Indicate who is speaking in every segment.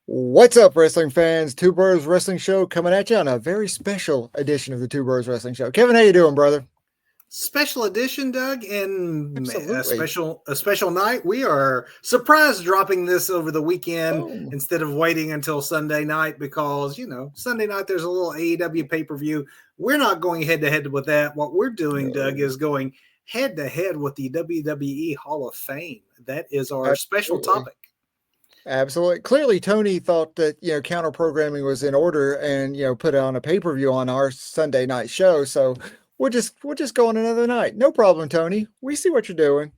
Speaker 1: What's up, wrestling fans? Two Bros Wrestling Show coming at you on a very special edition of the Two Bros Wrestling Show. Kevin, how you doing, brother?
Speaker 2: Special edition, Doug, and a
Speaker 1: Absolutely.
Speaker 2: special night. We are surprise dropping this over the weekend
Speaker 1: Oh,
Speaker 2: instead of waiting until Sunday night because Sunday night there's a little AEW pay-per-view. We're not going head to head with that. What we're doing, Doug,
Speaker 1: no.
Speaker 2: is going head to head with the WWE Hall of Fame. That is our special
Speaker 1: Absolutely.
Speaker 2: topic.
Speaker 1: Absolutely. Clearly, Tony thought that, counter programming was in order and, put on a pay-per-view on our Sunday night show. So we'll just go on another night. No problem, Tony. We see what you're doing.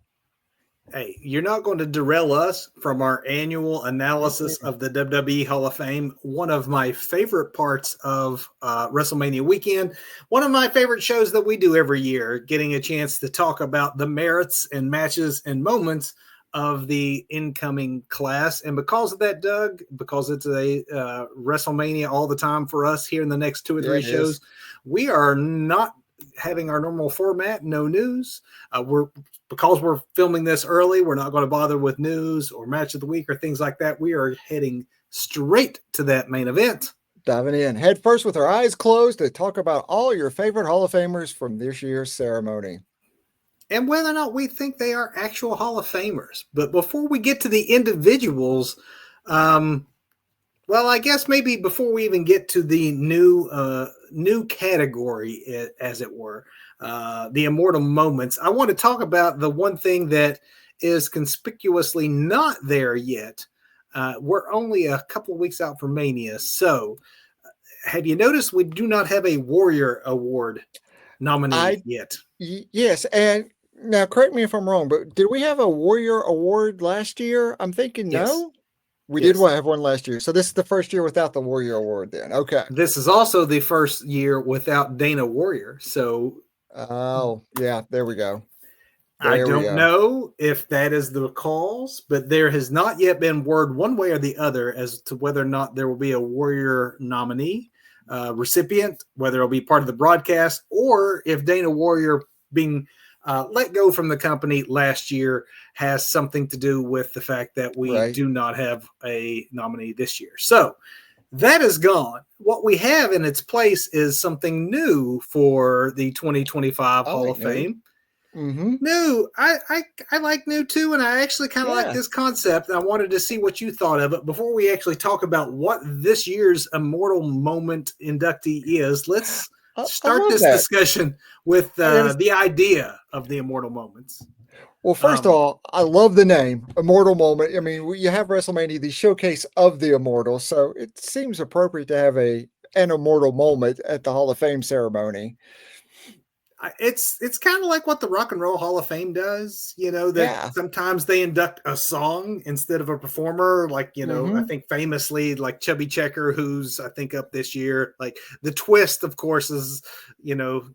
Speaker 2: Hey, you're not going to derail us from our annual analysis
Speaker 1: Mm-mm.
Speaker 2: of the WWE Hall of Fame. One of my favorite parts of WrestleMania weekend, one of my favorite shows that we do every year, getting a chance to talk about the merits and matches and moments of the incoming class. And because of that, Doug, because it's a WrestleMania all the time for us here in the next two or
Speaker 1: Yeah,
Speaker 2: three
Speaker 1: it is.
Speaker 2: shows, we are not having our normal format, no news. Because we're filming this early, we're not going to bother with news or match of the week or things like that. We are heading straight to that main event.
Speaker 1: Diving in head first with our eyes closed to talk about all your favorite Hall of Famers from this year's ceremony.
Speaker 2: And whether or not we think they are actual Hall of Famers. But before we get to the individuals, well, I guess maybe before we even get to the new category, as it were, the immortal moments, I want to talk about the one thing that is conspicuously not there yet. We're only a couple of weeks out from Mania, so have you noticed we do not have a Warrior Award nominee
Speaker 1: I
Speaker 2: yet?
Speaker 1: Yes, and now correct me if I'm wrong, but did we have a Warrior Award last year? I'm thinking
Speaker 2: Yes,
Speaker 1: no. We did
Speaker 2: yes.
Speaker 1: have one last year. So this is the first year without the Warrior Award then. Okay.
Speaker 2: This is also the first year without Dana Warrior, so
Speaker 1: Oh, yeah, there we go.
Speaker 2: I
Speaker 1: There we
Speaker 2: don't
Speaker 1: go.
Speaker 2: know if that is the cause, but there has not yet been word one way or the other as to whether or not there will be a Warrior nominee, recipient, whether it'll be part of the broadcast, or if Dana Warrior being let go from the company last year has something to do with the fact that we
Speaker 1: Right.
Speaker 2: do not have a nominee this year. So that is gone. What we have in its place is something new for the 2025
Speaker 1: I
Speaker 2: Hall
Speaker 1: like
Speaker 2: of
Speaker 1: new.
Speaker 2: Fame.
Speaker 1: Mm-hmm.
Speaker 2: New. I like new too, and I actually kind of like
Speaker 1: Yeah.
Speaker 2: this concept. And I wanted to see what you thought of it before we actually talk about what this year's immortal moment inductee is. Let's
Speaker 1: I
Speaker 2: start
Speaker 1: love
Speaker 2: this
Speaker 1: that.
Speaker 2: discussion with
Speaker 1: I gotta
Speaker 2: the idea of the immortal moments.
Speaker 1: Well, first of
Speaker 2: Um,
Speaker 1: all, I love the name Immortal Moment. I mean, you have WrestleMania, the showcase of the immortal, so it seems appropriate to have an immortal moment at the Hall of Fame ceremony.
Speaker 2: it's kind of like what the Rock and Roll Hall of Fame does. That
Speaker 1: Yeah.
Speaker 2: sometimes they induct a song instead of a performer. Like I
Speaker 1: Mm-hmm.
Speaker 2: think famously, like Chubby Checker, who's I think up this year. Like the twist, of course, is you know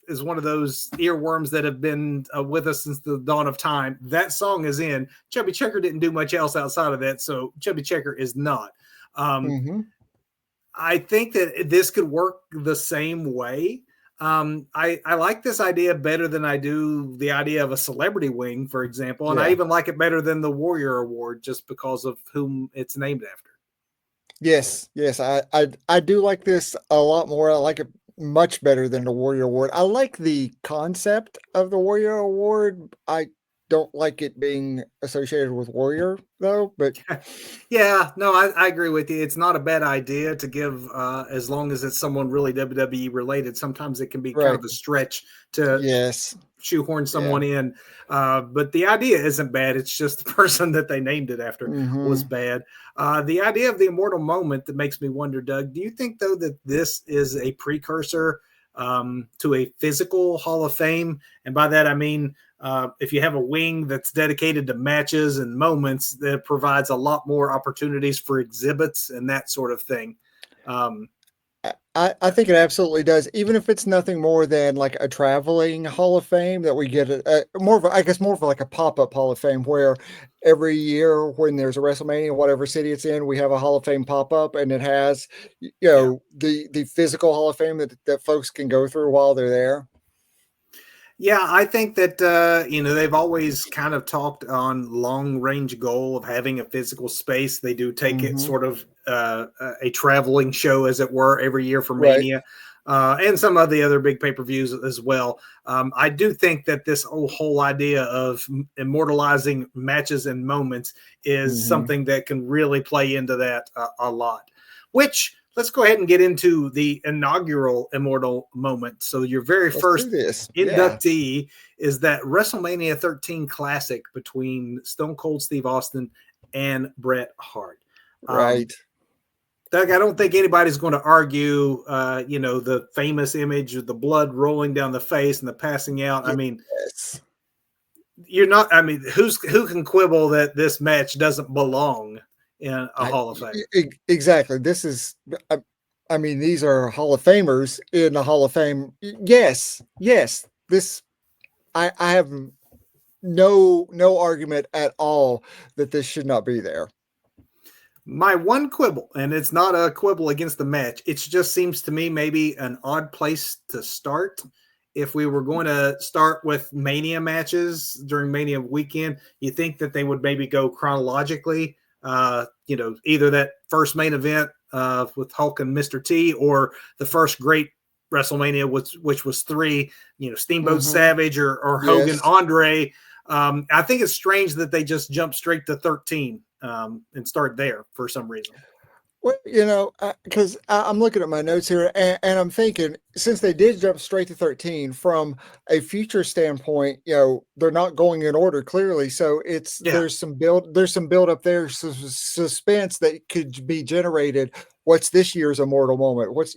Speaker 2: is one of those earworms that have been with us since the dawn of time. That song is in. Chubby Checker didn't do much else outside of that, so Chubby Checker is not. Um,
Speaker 1: Mm-hmm.
Speaker 2: I think that this could work the same way. I like this idea better than I do the idea of a celebrity wing, for example, and I
Speaker 1: Yeah.
Speaker 2: even like it better than the Warrior Award just because of whom it's named after.
Speaker 1: Yes, yes, I do like this a lot more. I like it much better than the Warrior Award. I like the concept of the Warrior Award. I don't like it being associated with Warrior though, but
Speaker 2: Yeah, no, I agree with you. It's not a bad idea to give, as long as it's someone really WWE related. Sometimes it can be kind
Speaker 1: right.
Speaker 2: of a stretch to
Speaker 1: Yes.
Speaker 2: shoehorn
Speaker 1: Yeah.
Speaker 2: someone in. But the idea isn't bad. It's just the person that they named it after was
Speaker 1: Mm-hmm.
Speaker 2: bad. The idea of the immortal moment that makes me wonder, Doug, do you think, though, that this is a precursor to a physical Hall of Fame? And by that, I mean, if you have a wing that's dedicated to matches and moments, that provides a lot more opportunities for exhibits and that sort of thing. Um,
Speaker 1: I think it absolutely does, even if it's nothing more than like a traveling Hall of Fame that we get more of I guess more of like a pop-up Hall of Fame where every year when there's a WrestleMania, whatever city it's in, we have a Hall of Fame pop-up and it has
Speaker 2: yeah.
Speaker 1: the physical Hall of Fame that folks can go through while they're there.
Speaker 2: Yeah, I think that they've always kind of talked on long range goal of having a physical space. They do take it
Speaker 1: Hmm.
Speaker 2: sort of a traveling show, as it were, every year for
Speaker 1: Right.
Speaker 2: Mania, and some of the other big pay per views as well. I do think that this whole idea of immortalizing matches and moments is
Speaker 1: Hmm.
Speaker 2: something that can really play into that a lot. Which, let's go ahead and get into the inaugural immortal moment. So your very
Speaker 1: Let's do
Speaker 2: first
Speaker 1: this. Yeah.
Speaker 2: inductee is that WrestleMania 13 Classic between Stone Cold Steve Austin and Bret Hart. Um,
Speaker 1: Right.
Speaker 2: Doug, I don't think anybody's going to argue, the famous image of the blood rolling down the face and the passing out. I mean,
Speaker 1: Yes.
Speaker 2: you're not. I mean, who can quibble that this match doesn't belong in a
Speaker 1: I
Speaker 2: Hall of Fame?
Speaker 1: exactly. This is. I mean, these are Hall of Famers in the Hall of Fame. Yes. Yes. This. I have no argument at all that this should not be there.
Speaker 2: My one quibble, and it's not a quibble against the match, it just seems to me maybe an odd place to start. If we were going to start with Mania matches during Mania weekend, you think that they would maybe go chronologically, either that first main event with Hulk and Mr. T, or the first great WrestleMania, which was three, Steamboat
Speaker 1: Hmm.
Speaker 2: Savage or Hogan
Speaker 1: Yes.
Speaker 2: Andre. I think it's strange that they just jump straight to 13 and start there for some reason.
Speaker 1: Well, because I'm looking at my notes here, and I'm thinking, since they did jump straight to 13 from a future standpoint, they're not going in order clearly. So
Speaker 2: Yeah,
Speaker 1: there's some build up there, suspense that could be generated. What's this year's immortal moment? What's,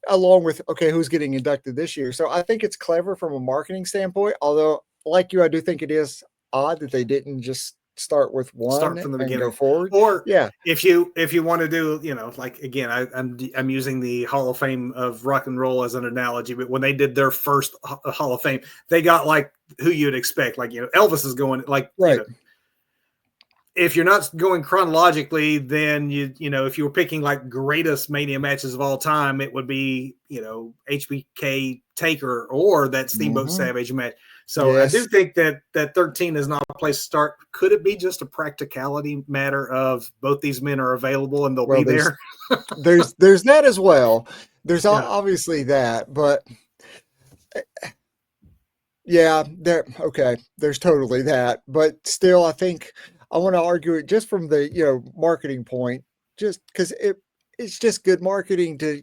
Speaker 1: along with, okay, who's getting inducted this year? So I think it's clever from a marketing standpoint. Although, like you, I do think it is odd that they didn't just start with
Speaker 2: start
Speaker 1: one
Speaker 2: from the
Speaker 1: and go
Speaker 2: beginning.
Speaker 1: forward.
Speaker 2: Or
Speaker 1: Yeah.
Speaker 2: if you want to do, like again, I'm using the Hall of Fame of rock and roll as an analogy, but when they did their first Hall of Fame, they got like who you'd expect, like Elvis is going like
Speaker 1: Right.
Speaker 2: if you're not going chronologically, then if you were picking like greatest Mania matches of all time, it would be HBK Taker or that Steamboat
Speaker 1: Mhm.
Speaker 2: Savage match. So I do
Speaker 1: Yes.
Speaker 2: think that 13 is not a place to start. Could it be just a practicality matter of both these men are available and they'll
Speaker 1: Well,
Speaker 2: be there?
Speaker 1: there's that as well. There's
Speaker 2: Yeah,
Speaker 1: obviously that, but yeah, okay. There's totally that, but still, I think I want to argue it just from the marketing point, just because it's just good marketing to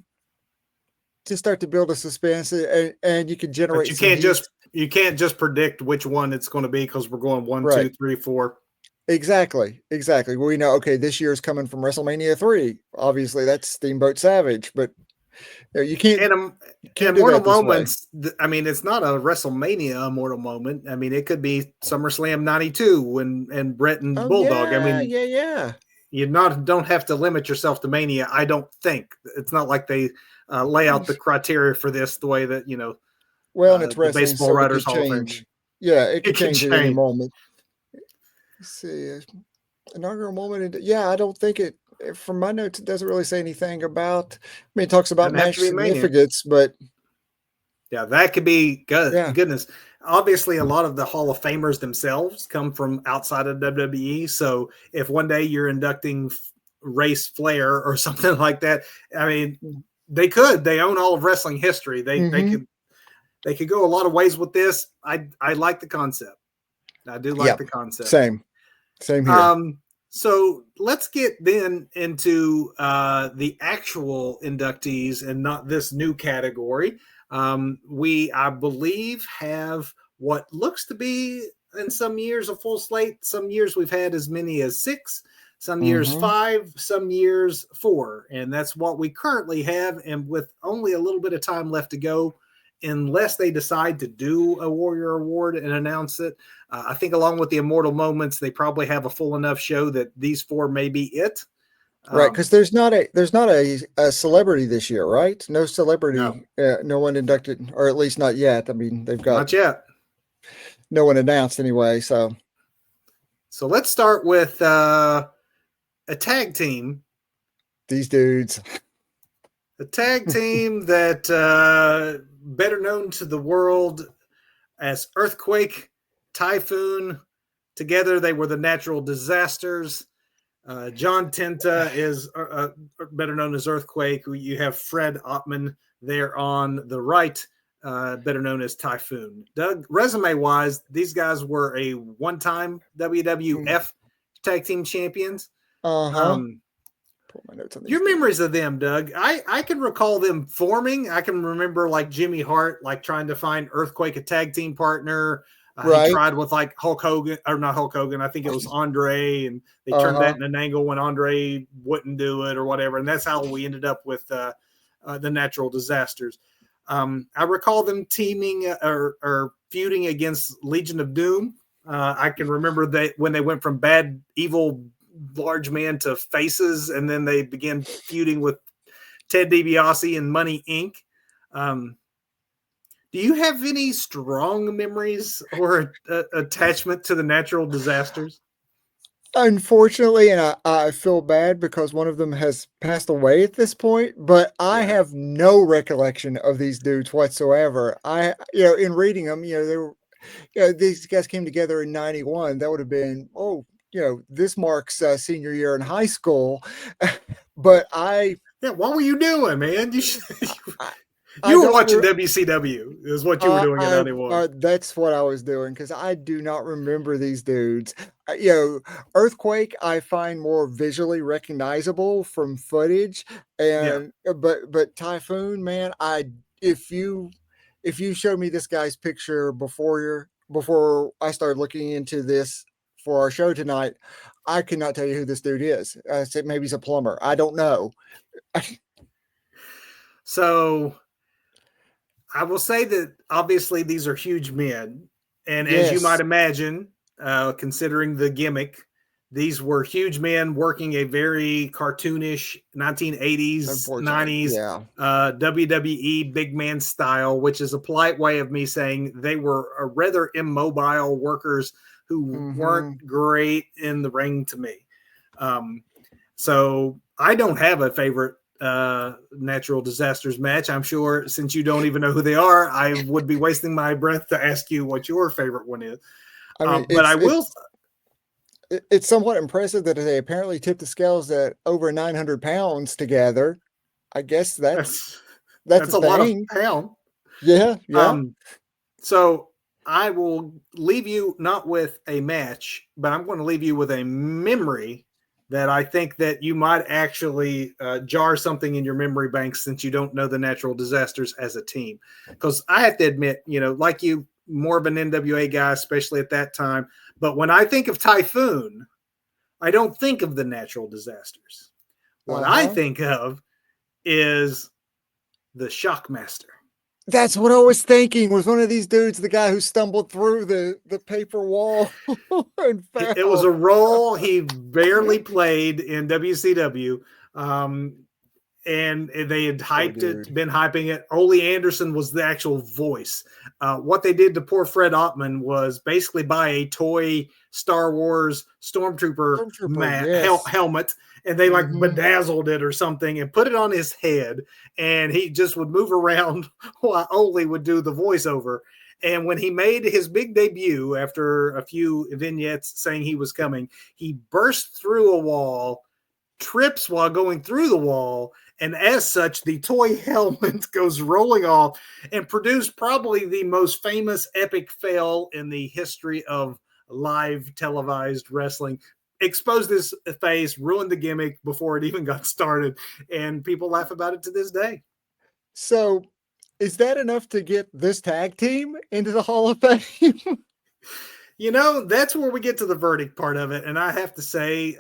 Speaker 1: start to build a suspense, and you can
Speaker 2: but
Speaker 1: generate some heat.
Speaker 2: you can't just predict which one it's going to be because we're going one,
Speaker 1: Right.
Speaker 2: two, three, four.
Speaker 1: Exactly. Exactly. We know, okay, this year's coming from WrestleMania 3. Obviously, that's Steamboat Savage, but you can't
Speaker 2: And
Speaker 1: do
Speaker 2: immortal
Speaker 1: that this way.
Speaker 2: moments. I mean, it's not a WrestleMania immortal moment. I mean, it could be SummerSlam '92 and Brett and
Speaker 1: Oh
Speaker 2: Bulldog. I
Speaker 1: yeah,
Speaker 2: mean,
Speaker 1: yeah, yeah.
Speaker 2: you don't have to limit yourself to Mania. I don't think it's not like they lay out the criteria for this the way that
Speaker 1: Well, and it's
Speaker 2: the
Speaker 1: wrestling,
Speaker 2: Baseball
Speaker 1: so it
Speaker 2: Writers
Speaker 1: could
Speaker 2: Hall of Fame do.
Speaker 1: change. Yeah, it
Speaker 2: It
Speaker 1: could
Speaker 2: can
Speaker 1: change at any
Speaker 2: change.
Speaker 1: moment. Let's see, inaugural moment. Yeah, I don't think from my notes, it doesn't really say anything about. I mean, it talks about
Speaker 2: Doesn't have to
Speaker 1: match
Speaker 2: be Mania.
Speaker 1: significance, but
Speaker 2: Yeah, that could be good.
Speaker 1: yeah.
Speaker 2: Goodness. Obviously, a lot of the Hall of Famers themselves come from outside of WWE. So if one day you're inducting Race Flair or something like that, I mean, they could. They own all of wrestling history.
Speaker 1: Mm-hmm.
Speaker 2: They could go a lot of ways with this. I like the concept. I do like
Speaker 1: Yeah.
Speaker 2: the concept.
Speaker 1: Same. Same here.
Speaker 2: Um, so let's get then into the actual inductees and not this new category. We, I believe, have what looks to be in some years a full slate. Some years we've had as many as six, some years
Speaker 1: Mm-hmm.
Speaker 2: five, some years four. And that's what we currently have. And with only a little bit of time left to go, unless they decide to do a Warrior Award and announce it, I think along with the immortal moments, they probably have a full enough show that these four may be it.
Speaker 1: Right, because there's not a celebrity this year, right? No
Speaker 2: No,
Speaker 1: celebrity, no one inducted, or at least not yet. I mean, they've got
Speaker 2: not yet.
Speaker 1: no one announced anyway. So
Speaker 2: So let's start with a tag team.
Speaker 1: these dudes,
Speaker 2: A tag team that better known to the world as Earthquake, Typhoon. Together, they were the Natural Disasters. John Tenta is better known as Earthquake. You have Fred Ottman there on the right, better known as Typhoon. Doug, resume-wise, these guys were a one-time WWF tag team champions.
Speaker 1: Uh-huh. Pull my notes on these
Speaker 2: Your
Speaker 1: dudes.
Speaker 2: memories of them, Doug. I can recall them forming. I can remember like Jimmy Hart, like trying to find Earthquake a tag team partner. He
Speaker 1: Right.
Speaker 2: tried with like Hulk Hogan, or not Hulk Hogan. I think it was Andre, and they turned that
Speaker 1: Uh-huh.
Speaker 2: in an angle when Andre wouldn't do it or whatever. And that's how we ended up with the Natural Disasters. I recall them teaming or feuding against Legion of Doom. I can remember that when they went from bad, evil large man to faces, and then they began feuding with Ted DiBiase and Money Inc. Do you have any strong memories or attachment to the Natural Disasters?
Speaker 1: Unfortunately, and I feel bad because one of them has passed away at this point, but I
Speaker 2: Yeah.
Speaker 1: have no recollection of these dudes whatsoever. In reading them, they were, these guys came together in '91. That would have been, this marks senior year in high school. But
Speaker 2: Yeah, what were you doing, man? You should,
Speaker 1: I, I
Speaker 2: you were
Speaker 1: don't
Speaker 2: watching WCW is what you were doing in '91.
Speaker 1: That's what I was doing because I do not remember these dudes. Earthquake I find more visually recognizable from footage,
Speaker 2: Yeah.
Speaker 1: and but Typhoon, man, I if you showed me this guy's picture before I started looking into this for our show tonight, I could not tell you who this dude is. I said maybe he's a plumber. I don't know.
Speaker 2: So I will say that obviously these are huge men. And as you might
Speaker 1: Yes,
Speaker 2: imagine, considering the gimmick, these were huge men working a very cartoonish 1980s,
Speaker 1: unfortunately,
Speaker 2: 90s
Speaker 1: yeah.
Speaker 2: WWE big man style, which is a polite way of me saying they were a rather immobile workers who weren't
Speaker 1: Hmm.
Speaker 2: great in the ring to me. Um, so I don't have a favorite natural disasters match. I'm sure since you don't even know who they are, I would be wasting my breath to ask you what your favorite one is.
Speaker 1: I mean,
Speaker 2: But I will.
Speaker 1: it's somewhat impressive that they apparently tipped the scales at over 900 pounds together. I guess
Speaker 2: That's
Speaker 1: that's a
Speaker 2: that's a lot of
Speaker 1: thing.
Speaker 2: pound.
Speaker 1: Yeah, yeah.
Speaker 2: Um, so I will leave you not with a match, but I'm going to leave you with a memory that I think that you might actually jar something in your memory bank since you don't know the natural disasters as a team. Because I have to admit, like you, more of an NWA guy, especially at that time. But when I think of Typhoon, I don't think of the natural disasters. What I
Speaker 1: Uh-huh.
Speaker 2: think of is the Shockmaster.
Speaker 1: That's what I was thinking. Was one of these dudes the guy who stumbled through the paper wall and
Speaker 2: It was
Speaker 1: fell?
Speaker 2: a role he barely played in WCW. Um, and they had
Speaker 1: Poor
Speaker 2: hyped it,
Speaker 1: dude.
Speaker 2: been hyping it. Ole Anderson was the actual voice. What they did to poor Fred Ottman was basically buy a toy Star Wars Stormtrooper
Speaker 1: Stormtrooper, yes.
Speaker 2: helmet, and they like
Speaker 1: Hmm.
Speaker 2: bedazzled it or something and put it on his head, and he just would move around while Ole would do the voiceover. And when he made his big debut after a few vignettes saying he was coming, he burst through a wall, trips while going through the wall, and as such, the toy helmet goes rolling off and produced probably the most famous epic fail in the history of live televised wrestling. Exposed his face, ruined the gimmick before it even got started, and people laugh about it to this day.
Speaker 1: So is that enough to get this tag team into the Hall of Fame?
Speaker 2: That's where we get to the verdict part of it. And I have to say,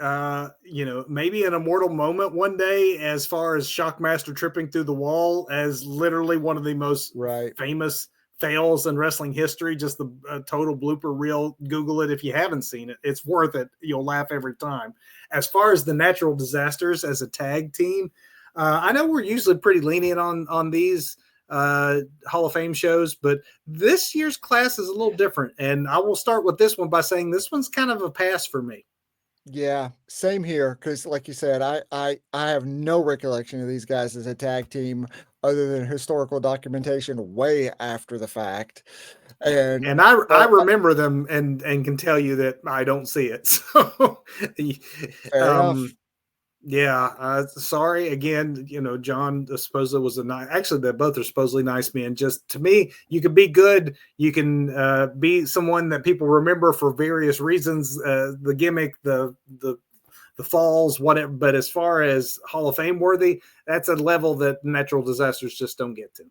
Speaker 2: maybe an immortal moment one day, as far as Shockmaster tripping through the wall, as literally one of the most
Speaker 1: Right.
Speaker 2: famous fails in wrestling history, just the total blooper reel. Google it if you haven't seen it. It's worth it. You'll laugh every time. As far as the natural disasters as a tag team, I know we're usually pretty lenient on these Hall of Fame shows, but this year's class is a little different. And I will start with this one by saying this one's kind of a pass for me.
Speaker 1: Yeah, same here. Because, like you said, I have no recollection of these guys as a tag team other than historical documentation way after the fact. And
Speaker 2: And I
Speaker 1: so,
Speaker 2: remember them and can tell you that I don't see it. So,
Speaker 1: fair
Speaker 2: um,
Speaker 1: enough.
Speaker 2: yeah, sorry again. You know, John supposedly was a nice. Actually, they both are supposedly nice men. Just to me, you can be good. You can be someone that people remember for various reasons. The gimmick, the falls, whatever. But as far as Hall of Fame worthy, that's a level that natural disasters just don't get to.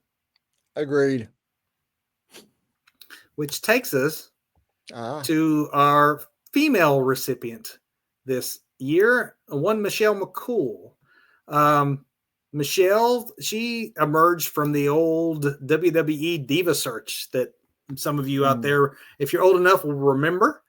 Speaker 1: Agreed.
Speaker 2: Which takes us
Speaker 1: Ah,
Speaker 2: to our female recipient this year, one Michelle McCool. Um, Michelle, she emerged from the old WWE Diva search that some of you out
Speaker 1: mm,
Speaker 2: there, if you're old enough, will remember.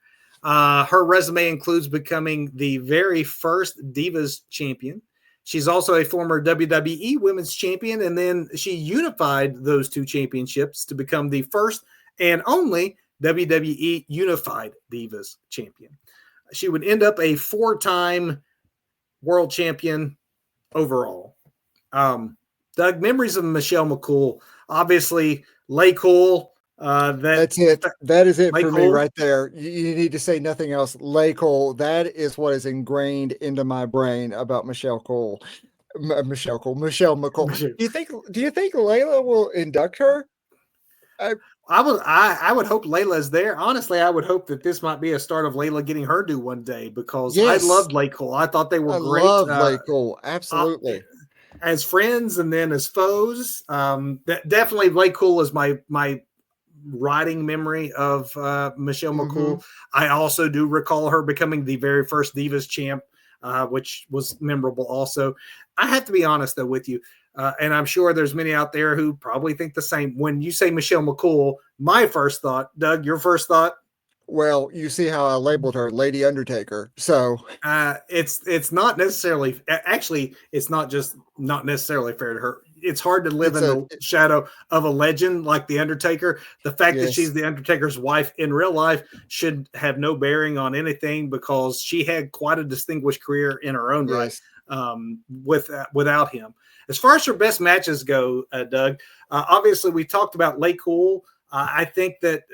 Speaker 2: Her resume includes becoming the very first Divas champion. She's also a former WWE Women's Champion, and then she unified those two championships to become the first and only WWE Unified Divas Champion. She would end up a 4-time world champion overall. Doug, memories of Michelle McCool. Obviously, Lay Cool.
Speaker 1: that's it. That is it
Speaker 2: Lay
Speaker 1: for me
Speaker 2: Cool.
Speaker 1: right there. You need to say nothing else. Lay Cole. That is what is ingrained into my brain about Michelle Cole. Michelle Cole. Michelle McCool. Do you think Layla will induct her? I,
Speaker 2: I would hope Layla's there. Honestly, I would hope that this might be a start of Layla getting her due one day because I
Speaker 1: yes,
Speaker 2: loved Lay Cool. I thought they were
Speaker 1: I
Speaker 2: great.
Speaker 1: love Lay Cole.
Speaker 2: Uh,
Speaker 1: Absolutely.
Speaker 2: as friends and then as foes. Definitely Blake Cool is my riding memory of Michelle
Speaker 1: Hmm.
Speaker 2: McCool. I also do recall her becoming the very first Divas champ, which was memorable also. I have to be honest though with you, and I'm sure there's many out there who probably think the same. When you say Michelle McCool, my first thought, Doug, your first thought,
Speaker 1: Well, you see how I labeled her Lady Undertaker. So
Speaker 2: it's not necessarily actually it's not just not necessarily fair to her. It's hard to live
Speaker 1: it's
Speaker 2: in the
Speaker 1: a
Speaker 2: shadow of a legend like the Undertaker. The fact that she's
Speaker 1: yes,
Speaker 2: the Undertaker's wife in real life should have no bearing on anything because she had quite a distinguished career in her own right
Speaker 1: yes.
Speaker 2: without him. As far as her best matches go, Doug, obviously we talked about Lay Cool. I think that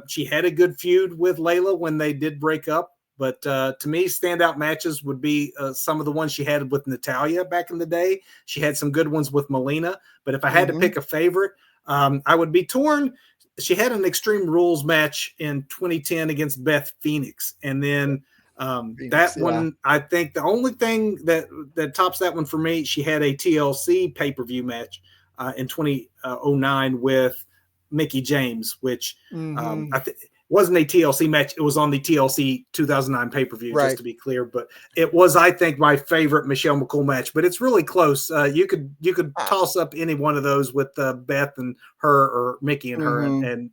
Speaker 2: she had a good feud with Layla when they did break up. But to me, standout matches would be some of the ones she had with Natalia back in the day. She had some good ones with Melina. But if I had to
Speaker 1: Hmm.
Speaker 2: pick a favorite, I would be torn. She had an Extreme Rules match in 2010 against Beth Phoenix. And then
Speaker 1: Phoenix,
Speaker 2: that
Speaker 1: yeah.
Speaker 2: one, I think the only thing that tops that one for me, she had a TLC pay-per-view match in 2009 with Mickey James, which
Speaker 1: Hmm.
Speaker 2: I think wasn't a TLC match. It was on the TLC 2009 pay per view, just
Speaker 1: Right.
Speaker 2: to be clear. But it was, I think, my favorite Michelle McCool match. But it's really close. You could
Speaker 1: Ah,
Speaker 2: toss up any one of those with Beth and her, or Mickey and her,
Speaker 1: hmm.
Speaker 2: and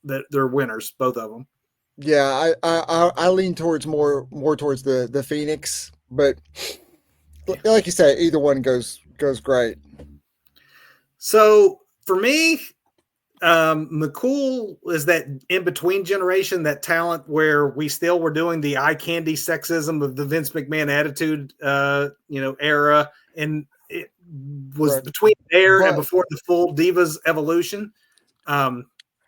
Speaker 2: they're winners, both of them.
Speaker 1: Yeah, I lean towards more towards the Phoenix, but
Speaker 2: Yeah.
Speaker 1: like you said, either one goes great.
Speaker 2: So for me, McCool is that in between generation, that talent where we still were doing the eye candy sexism of the Vince McMahon attitude, era, and it was
Speaker 1: Right.
Speaker 2: between there and
Speaker 1: But
Speaker 2: before the full Divas evolution. Um,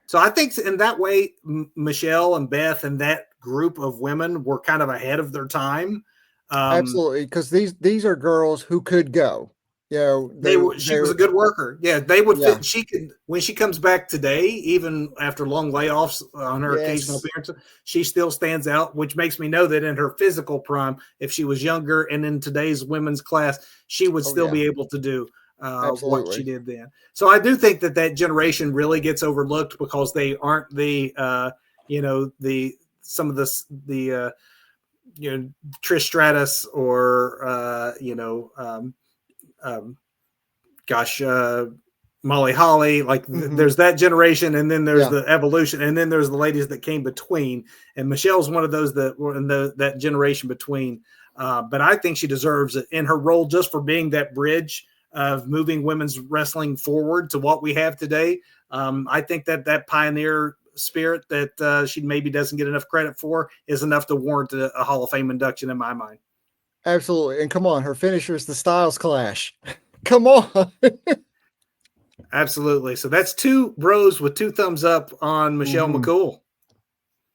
Speaker 2: so I think in that way, Michelle and Beth and that group of women were kind of ahead of their time. Um,
Speaker 1: absolutely, because these are girls who could go. You know,
Speaker 2: she
Speaker 1: they
Speaker 2: was a good worker. Yeah, they would
Speaker 1: yeah.
Speaker 2: fit. She could when she comes back today, even after long layoffs on her occasional
Speaker 1: Yes.
Speaker 2: appearances, she still stands out, which makes me know that in her physical prime, if she was younger and in today's women's class, she would
Speaker 1: Oh
Speaker 2: still
Speaker 1: yeah.
Speaker 2: be able to do what she
Speaker 1: Absolutely.
Speaker 2: did then. So I do think that generation really gets overlooked because they aren't the some of the Trish Stratus or um, gosh, Molly Holly. Like
Speaker 1: Hmm.
Speaker 2: there's that generation, and then there's
Speaker 1: Yeah.
Speaker 2: the evolution, and then there's the ladies that came between. And Michelle's one of those that were in that generation between. But I think she deserves it in her role just for being that bridge of moving women's wrestling forward to what we have today. I think that pioneer spirit that she maybe doesn't get enough credit for is enough to warrant a Hall of Fame induction in my mind.
Speaker 1: Absolutely. And come on, her finisher is the Styles Clash. Come on.
Speaker 2: Absolutely. So that's 2 bros with 2 thumbs up on Michelle McCool.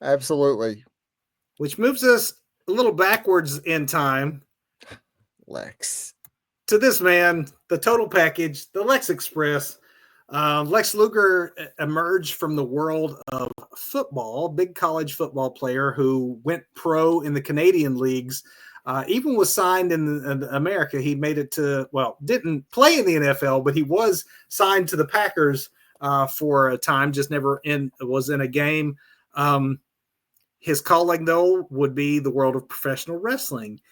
Speaker 1: Absolutely.
Speaker 2: Which moves us a little backwards in time.
Speaker 1: Lex.
Speaker 2: To this man, the total package, the Lex Express. Lex Luger emerged from the world of football, big college football player who went pro in the Canadian leagues, even was signed in America. He made it to, didn't play in the NFL, but he was signed to the Packers for a time, just never was in a game. His calling, though, would be the world of professional wrestling.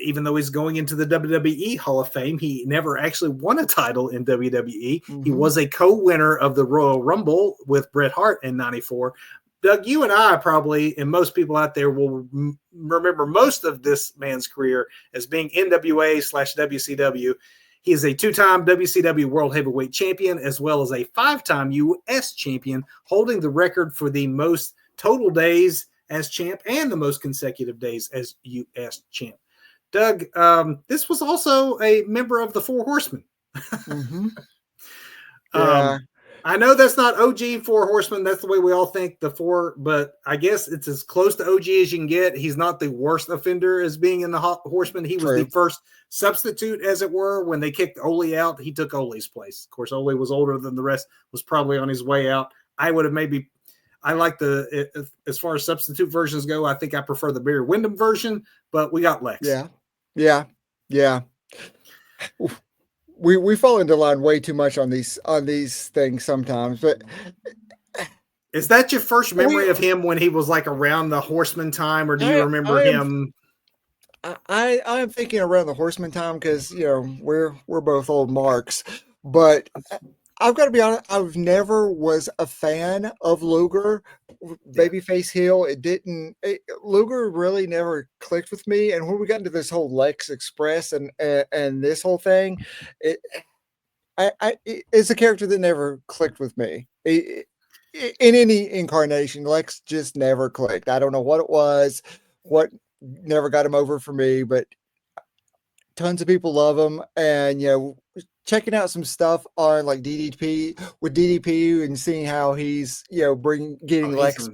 Speaker 2: Even though he's going into the WWE Hall of Fame, he never actually won a title in WWE. He was a co-winner of the Royal Rumble with Bret Hart in '94. Doug, you and I probably, and most people out there will remember most of this man's career as being NWA/WCW. He is a 2-time WCW World Heavyweight Champion, as well as a 5-time U.S. Champion, holding the record for the most total days as champ and the most consecutive days as U.S. champ. Doug, this was also a member of the Four Horsemen.
Speaker 1: Yeah.
Speaker 2: I know that's not OG Four Horsemen. That's the way we all think the four, but I guess it's as close to OG as you can get. He's not the worst offender as being in the Horsemen. He was the first substitute, as it were. When they kicked Ole out, he took Ole's place. Of course, Ole was older than the rest, was probably on his way out. I would have maybe – I like as far as substitute versions go, I think I prefer the Barry Windham version, but we got Lex.
Speaker 1: Yeah. We fall into line way too much on these things sometimes, but
Speaker 2: is that your first memory of him when he was like around the Horseman time, or do you remember him?
Speaker 1: I am thinking around the Horseman time because we're both old marks, but I've got to be honest, I've never was a fan of Luger, babyface heel. Luger really never clicked with me. And when we got into this whole Lex Express and this whole thing, it's a character that never clicked with me. In any incarnation, Lex just never clicked. I don't know what it was, what never got him over for me, but tons of people love him. And, checking out some stuff on like DDP and seeing how he's, getting Lex.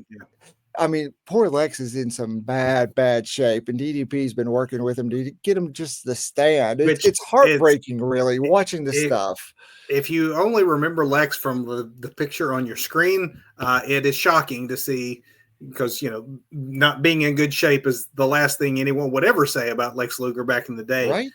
Speaker 1: I mean, poor Lex is in some bad shape, and DDP's been working with him to get him just the stand. It's heartbreaking, really, watching this stuff.
Speaker 2: If you only remember Lex from the picture on your screen, it is shocking to see, because, not being in good shape is the last thing anyone would ever say about Lex Luger back in the day.
Speaker 1: Right.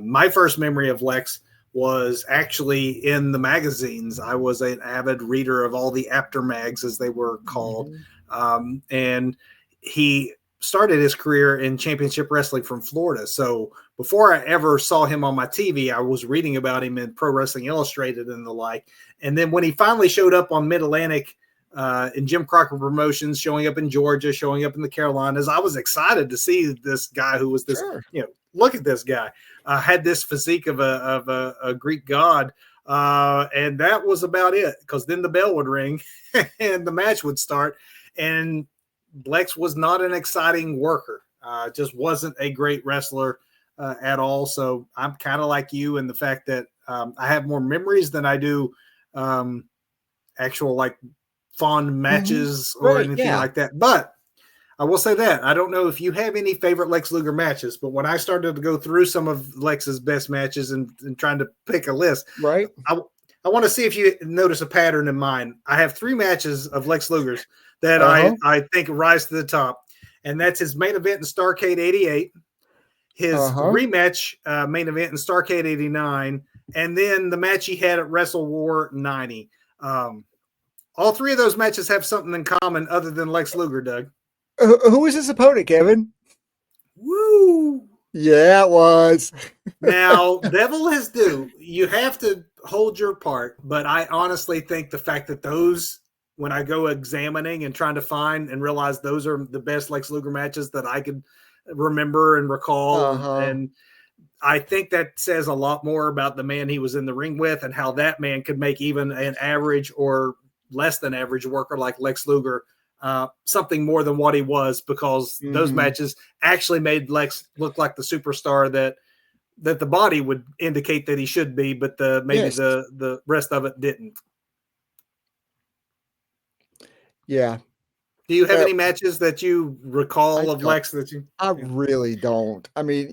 Speaker 2: My first memory of Lex was actually in the magazines. I was an avid reader of all the after mags, as they were called. And he started his career in championship wrestling from Florida. So before I ever saw him on my TV, I was reading about him in Pro Wrestling Illustrated and the like. And then when he finally showed up on Mid-Atlantic in Jim Crocker Promotions, showing up in Georgia, showing up in the Carolinas, I was excited to see this guy who was this, look at this guy. Had this physique of a Greek god, and that was about it. Because then the bell would ring, and the match would start. And Lex was not an exciting worker. Just wasn't a great wrestler at all. So I'm kind of like you in the fact that I have more memories than I do actual like fond matches or anything like that. But I will say that I don't know if you have any favorite Lex Luger matches, but when I started to go through some of Lex's best matches and trying to pick a list,
Speaker 1: right,
Speaker 2: I want to see if you notice a pattern in mine. I have 3 matches of Lex Luger's that I think rise to the top, and that's his main event in Starrcade '88, his rematch main event in Starrcade '89, and then the match he had at Wrestle War '90. All 3 of those matches have something in common other than Lex Luger, Doug.
Speaker 1: Who was his opponent, Kevin?
Speaker 2: Woo!
Speaker 1: Yeah, it was.
Speaker 2: Now, devil is due. You have to hold your part, but I honestly think the fact that those, when I go examining and trying to find and realize those are the best Lex Luger matches that I could remember and recall, and I think that says a lot more about the man he was in the ring with and how that man could make even an average or less than average worker like Lex Luger something more than what he was, because those matches actually made Lex look like the superstar that the body would indicate that he should be, but maybe
Speaker 1: Yes.
Speaker 2: the rest of it didn't.
Speaker 1: Yeah.
Speaker 2: Do you have
Speaker 1: Uh,
Speaker 2: any matches that you
Speaker 1: I
Speaker 2: recall of
Speaker 1: don't.
Speaker 2: Lex that you?
Speaker 1: I
Speaker 2: Yeah.
Speaker 1: really don't. I mean,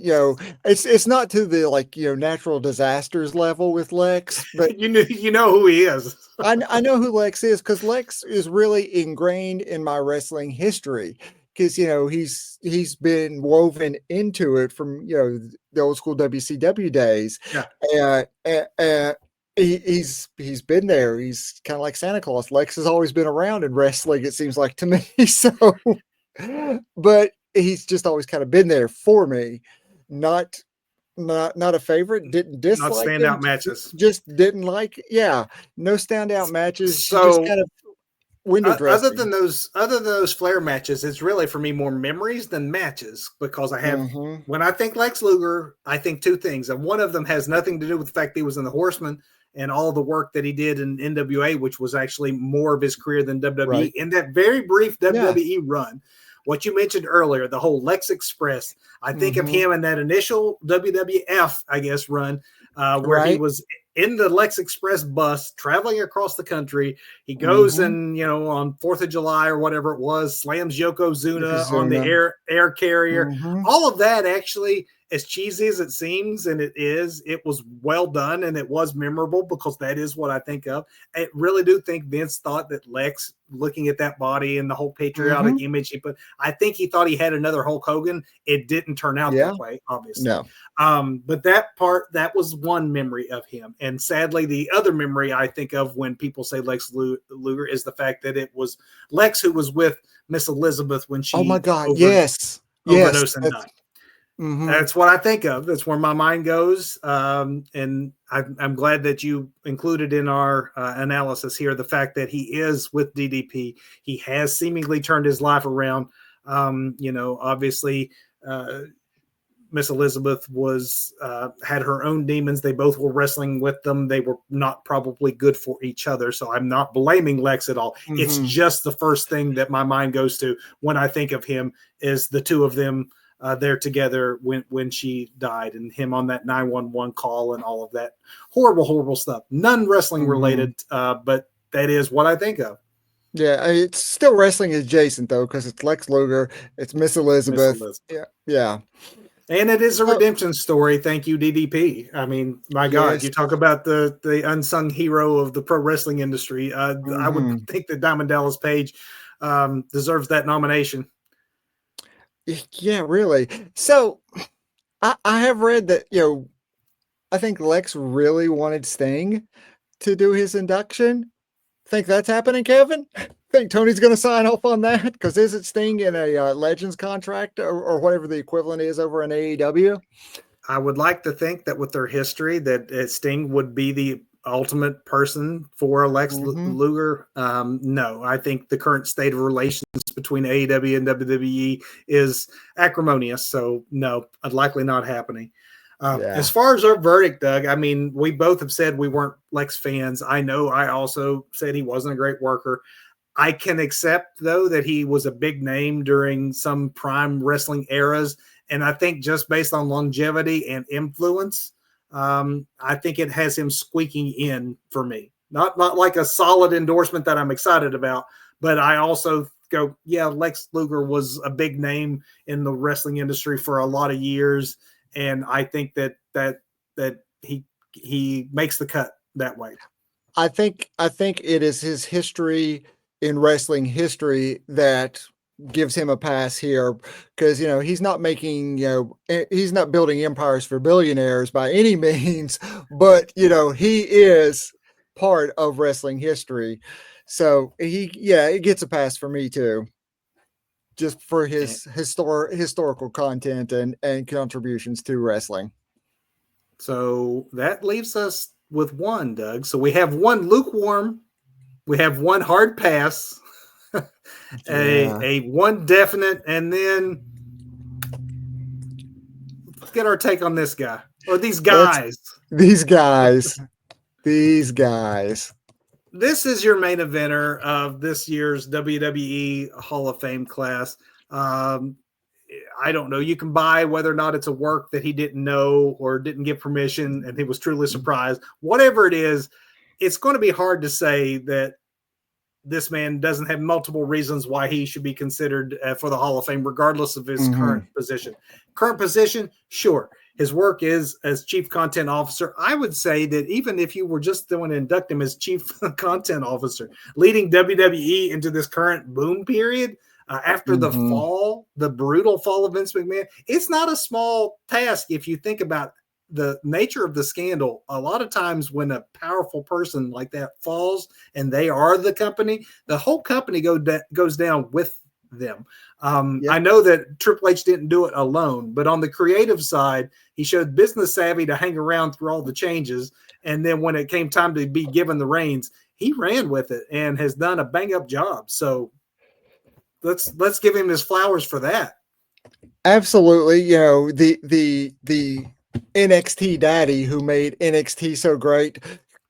Speaker 1: it's not to the like, natural disasters level with Lex, but
Speaker 2: You know who he is.
Speaker 1: I know who Lex is because Lex is really ingrained in my wrestling history because he's been woven into it from the old school WCW days,
Speaker 2: Yeah.
Speaker 1: and he's been there. He's kind of like Santa Claus. Lex has always been around in wrestling. It seems like to me. So, but he's just always kind of been there for me. Not not a favorite, didn't
Speaker 2: Not
Speaker 1: dislike him,
Speaker 2: standout matches.
Speaker 1: just didn't like yeah, no standout matches, just
Speaker 2: So
Speaker 1: kind of window dressing.
Speaker 2: other than those Flair matches, it's really for me more memories than matches, because
Speaker 1: Mhm,
Speaker 2: when I think Lex Luger, I think two things, and one of them has nothing to do with the fact that he was in the Horsemen and all the work that he did in NWA, which was actually more of his career than WWE.
Speaker 1: right.
Speaker 2: In that very brief
Speaker 1: Yeah.
Speaker 2: WWE run, what you mentioned earlier, the whole Lex Express, I think of
Speaker 1: Mhm.
Speaker 2: him in that initial WWF, I guess, run, where he
Speaker 1: Right.
Speaker 2: was in the Lex Express bus traveling across the country. He goes
Speaker 1: Mhm.
Speaker 2: and, on 4th of July or whatever it was, slams Yokozuna on the
Speaker 1: Yokozuna.
Speaker 2: air carrier.
Speaker 1: Mhm.
Speaker 2: All of that, actually, as cheesy as it seems, and it was well done, and it was memorable, because that is what I think of. I really do think Vince thought that Lex, looking at that body and the whole patriotic
Speaker 1: Mhm.
Speaker 2: image he put, I think he thought he had another Hulk Hogan. It didn't turn out
Speaker 1: Yeah.
Speaker 2: that way, obviously.
Speaker 1: No.
Speaker 2: But that was one memory of him. And sadly, the other memory I think of when people say Lex Luger is the fact that it was Lex who was with Miss Elizabeth when
Speaker 1: Oh my
Speaker 2: she
Speaker 1: god, yes. Yes.
Speaker 2: overdosed and
Speaker 1: That's
Speaker 2: died.
Speaker 1: mhm.
Speaker 2: That's what I think of. That's where my mind goes. And I'm glad that you included in our analysis here the fact that he is with DDP. He has seemingly turned his life around. Obviously, Miss Elizabeth was had her own demons. They both were wrestling with them. They were not probably good for each other. So I'm not blaming Lex at all. It's
Speaker 1: Mhm.
Speaker 2: just the first thing that my mind goes to when I think of him is the two of them there together when she died, and him on that 911 call and all of that horrible stuff. None wrestling
Speaker 1: Mhm.
Speaker 2: related, but that is what I think of.
Speaker 1: Yeah, it's still wrestling adjacent though, because it's Lex Luger, it's Miss
Speaker 2: Miss
Speaker 1: Elizabeth.
Speaker 2: Elizabeth.
Speaker 1: Yeah, yeah.
Speaker 2: And it is a
Speaker 1: So
Speaker 2: redemption story. Thank you, DDP. I mean, my God,
Speaker 1: yes.
Speaker 2: you talk about the unsung hero of the pro wrestling industry. I would
Speaker 1: Mhm.
Speaker 2: think that Diamond Dallas Page deserves that nomination.
Speaker 1: Yeah, really. So I have read that, I think Lex really wanted Sting to do his induction. Think that's happening, Kevin? Think Tony's going to sign off on that? Because isn't Sting in a Legends contract or whatever the equivalent is over in AEW?
Speaker 2: I would like to think that with their history, that Sting would be the ultimate person for Lex
Speaker 1: Mm-hmm.
Speaker 2: Luger. No, I think the current state of relations between AEW and WWE is acrimonious. So no, likely not happening. As
Speaker 1: Yeah.
Speaker 2: far as our verdict, Doug, I mean, we both have said we weren't Lex fans. I know I also said he wasn't a great worker. I can accept, though, that he was a big name during some prime wrestling eras. And I think just based on longevity and influence, I think it has him squeaking in for me. Not like a solid endorsement that I'm excited about, but I also go, yeah, Lex Luger was a big name in the wrestling industry for a lot of years, and I think that he makes the cut that way.
Speaker 1: I think it is his history in wrestling history that gives him a pass here because he's not making he's not building empires for billionaires by any means, but he is part of wrestling history. So it gets a pass for me too, just for his historical content and contributions to wrestling.
Speaker 2: So that leaves us with one, Doug. So we have one lukewarm, we have one hard pass,
Speaker 1: Yeah.
Speaker 2: a one definite, and then let's get our take on this guy or these
Speaker 1: Let's
Speaker 2: guys.
Speaker 1: these guys. These guys.
Speaker 2: this is your main eventer of this year's WWE Hall of Fame class. Um, I don't know. You can buy whether or not it's a work that he didn't know or didn't get permission and he was truly surprised. Whatever it is, it's going to be hard to say that this man doesn't have multiple reasons why he should be considered for the Hall of Fame, regardless of his current position. Current position, sure. His work is as chief content officer. I would say that even if you were just going to induct him as chief content officer, leading WWE into this current boom period after the fall, the brutal fall of Vince McMahon, it's not a small task if you think about the nature of the scandal. A lot of times when a powerful person like that falls and they are the company, the whole company goes down with them.
Speaker 1: Yep.
Speaker 2: I know that Triple H didn't do it alone, but on the creative side, he showed business savvy to hang around through all the changes. And then when it came time to be given the reins, he ran with it and has done a bang up job. So let's give him his flowers for that.
Speaker 1: Absolutely. You know, the NXT daddy who made NXT so great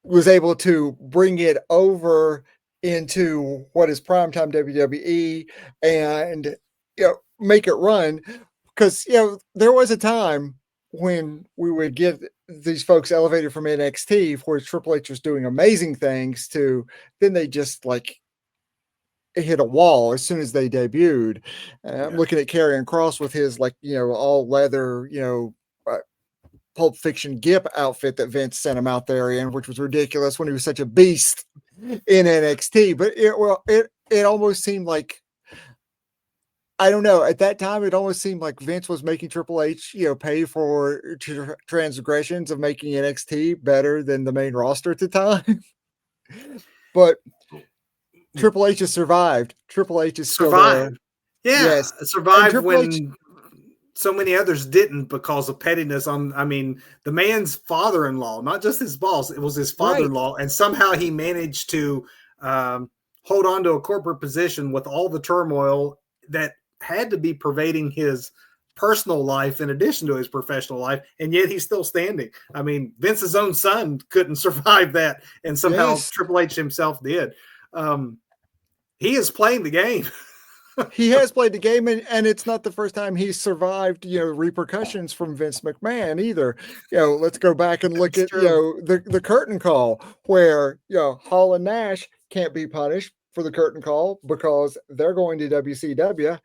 Speaker 1: was able to bring it over into what is primetime WWE and make it run, because there was a time when we would get these folks elevated from NXT where Triple H was doing amazing things to then they just like hit a wall as soon as they debuted. I'm looking at Karrion Kross with his all leather, Pulp Fiction Gip outfit that Vince sent him out there in, which was ridiculous when he was such a beast in NXT. But it almost seemed like, I don't know, at that time it almost seemed like Vince was making Triple H, pay for transgressions of making NXT better than the main roster at the time. But Triple H has survived. Triple H is still there.
Speaker 2: Yeah,
Speaker 1: Yes.
Speaker 2: survived when so many others didn't because of pettiness. I mean, the man's father-in-law, not just his boss, it was his father-in-law, and somehow he managed to hold on to a corporate position with all the turmoil that had to be pervading his personal life in addition to his professional life, and yet he's still standing. I mean, Vince's own son couldn't survive that, and somehow Triple H himself did. He is playing the game.
Speaker 1: He has played the game, and it's not the first time he's survived, repercussions from Vince McMahon either. Let's go back and look at, the curtain call where, Hall and Nash can't be punished for the curtain call because they're going to WCW.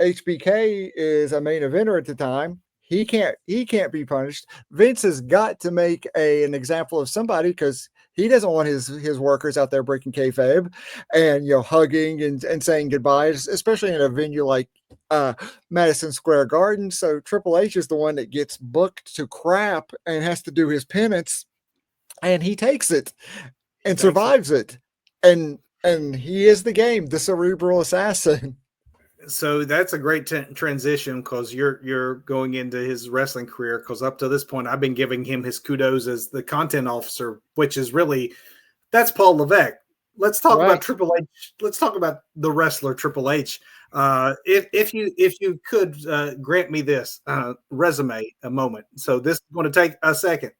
Speaker 1: HBK is a main eventer at the time. He can't be punished. Vince has got to make an example of somebody because he doesn't want his workers out there breaking kayfabe and hugging and saying goodbyes, especially in a venue like Madison Square Garden. So Triple H is the one that gets booked to crap and has to do his penance, and he takes it and survives it. And he is the game, the cerebral assassin.
Speaker 2: So that's a great transition because you're going into his wrestling career, because up to this point I've been giving him his kudos as the content officer, which is really, that's Paul Levesque. Let's talk about Triple H. Let's talk about the wrestler Triple H. If you could grant me this resume a moment. So this is going to take a second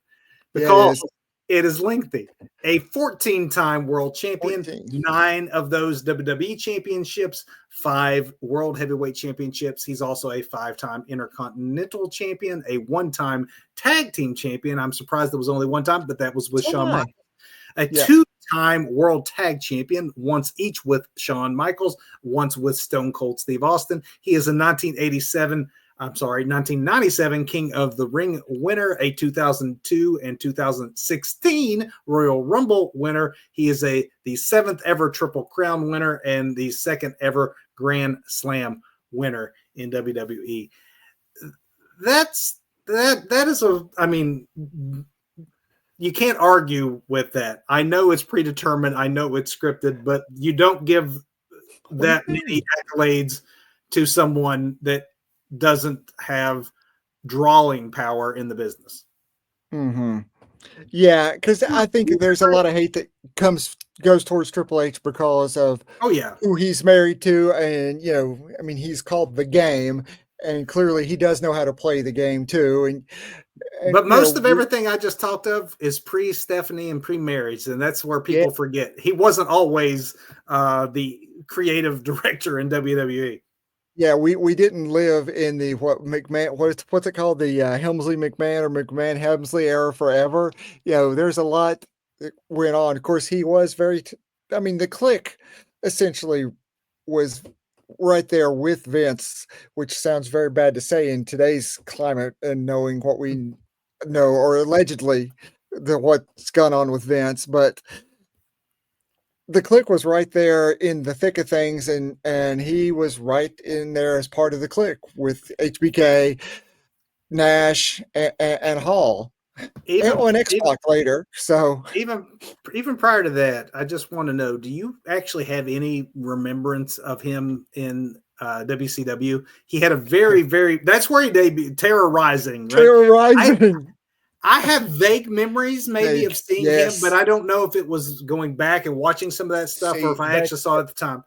Speaker 2: because it is lengthy. A 14-time world champion, 9 of those WWE championships, 5 world heavyweight championships. He's also a 5-time intercontinental champion, a 1-time tag team champion. I'm surprised there was only 1 time, but that was with Shawn Michaels. A 2-time world tag champion, once each with Shawn Michaels, once with Stone Cold Steve Austin. He is a 1997 King of the Ring winner, a 2002 and 2016 Royal Rumble winner. He is the 7th ever Triple Crown winner and the 2nd ever Grand Slam winner in WWE. That is I mean, you can't argue with that. I know it's predetermined. I know it's scripted, but you don't give that many accolades to someone that doesn't have drawing power in the business.
Speaker 1: Yeah, because I think there's a lot of hate that goes towards Triple H because of who he's married to, and I mean, he's called the Game, and clearly he does know how to play the game too. And
Speaker 2: But
Speaker 1: you know,
Speaker 2: most of everything I just talked of is pre Stephanie and pre marriage, and that's where
Speaker 1: yeah,
Speaker 2: people forget he wasn't always the creative director in WWE.
Speaker 1: yeah, we didn't live in the what McMahon what's it called, the Helmsley McMahon or McMahon Helmsley era forever. You know, there's a lot that went on. Of course, he was I mean, the click essentially was right there with Vince, which sounds very bad to say in today's climate and knowing what we know or allegedly what's gone on with Vince, but the click was right there in the thick of things, and he was right in there as part of the click with HBK, Nash, and Hall, and X
Speaker 2: Even
Speaker 1: Pac later. So
Speaker 2: even even prior to that, I just want to know: do you actually have any remembrance of him in WCW? He had a very that's where he debuted, terrorizing, right? I
Speaker 1: terrorizing.
Speaker 2: I have vague memories maybe of
Speaker 1: Like,
Speaker 2: seeing him, but
Speaker 1: yes.
Speaker 2: I don't know if it was going back and watching some of that stuff or
Speaker 1: See
Speaker 2: if I
Speaker 1: that
Speaker 2: actually saw it at the time.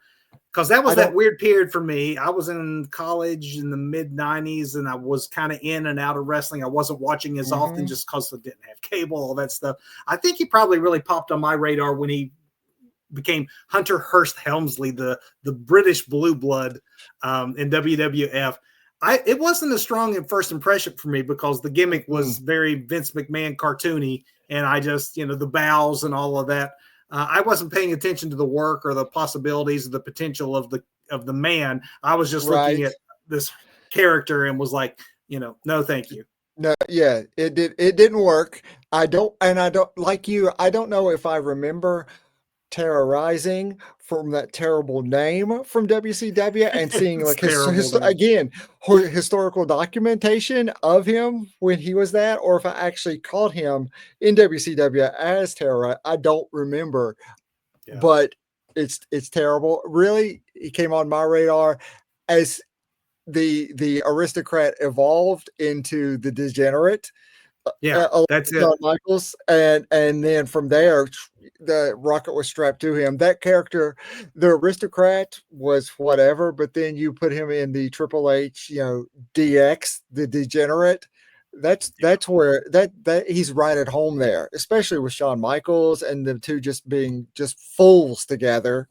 Speaker 2: Because that was
Speaker 1: I
Speaker 2: that
Speaker 1: don't.
Speaker 2: weird period for me. I was in college in the mid 90s and I was kind of in and out of wrestling. I wasn't watching as often
Speaker 1: Mhm.
Speaker 2: just because I didn't have cable, all that stuff. I think he probably really popped on my radar when he became Hunter Hearst Helmsley, the British blue blood in WWF. It wasn't a strong first impression for me because the gimmick
Speaker 1: Mm.
Speaker 2: was very Vince McMahon cartoony, and I just the bows and all of that. I wasn't paying attention to the work or the possibilities, or the potential of the man. I was just looking
Speaker 1: Right.
Speaker 2: at this character and was like, no, thank you.
Speaker 1: No, yeah, it didn't work. I don't like you. I don't know if I remember terrorizing from that terrible name from WCW and seeing
Speaker 2: It's
Speaker 1: like
Speaker 2: terrible name.
Speaker 1: historical documentation of him when he was that, or if I actually caught him in WCW as terror. I don't remember,
Speaker 2: Yeah,
Speaker 1: but it's terrible. Really, he came on my radar as the aristocrat evolved into the degenerate,
Speaker 2: yeah,
Speaker 1: along
Speaker 2: that's
Speaker 1: with
Speaker 2: it.
Speaker 1: Shawn Michaels, and then from there, the rocket was strapped to him. That character, the aristocrat, was whatever, but then you put him in the Triple H, DX, the degenerate. That's where that he's right at home there, especially with Shawn Michaels and the two just being just fools together.